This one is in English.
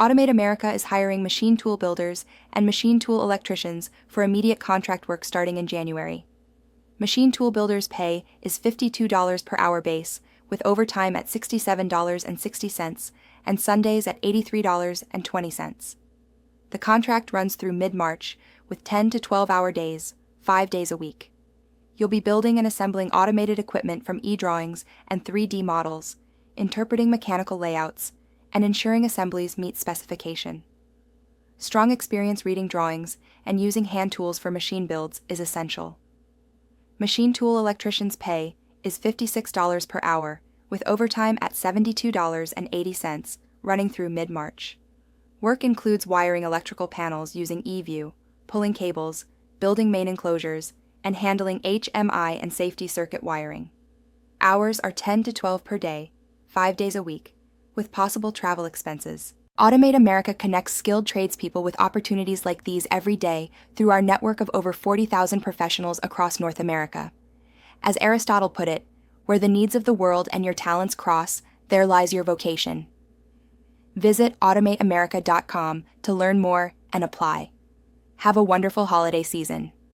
Automate America is hiring machine tool builders and machine tool electricians for immediate contract work starting in January. Machine tool builders' pay is $52 per hour base, with overtime at $67.60 and Sundays at $83.20. The contract runs through mid-March with 10 to 12-hour days, 5 days a week. You'll be building and assembling automated equipment from e-drawings and 3D models, interpreting mechanical layouts, and ensuring assemblies meet specification. Strong experience reading drawings and using hand tools for machine builds is essential. Machine tool electricians' pay is $56 per hour, with overtime at $72.80, running through mid-March. Work includes wiring electrical panels using eView, pulling cables, building main enclosures, and handling HMI and safety circuit wiring. Hours are 10 to 12 per day, 5 days a week, with possible travel expenses. Automate America connects skilled tradespeople with opportunities like these every day through our network of over 40,000 professionals across North America. As Aristotle put it, where the needs of the world and your talents cross, there lies your vocation. Visit automateamerica.com to learn more and apply. Have a wonderful holiday season.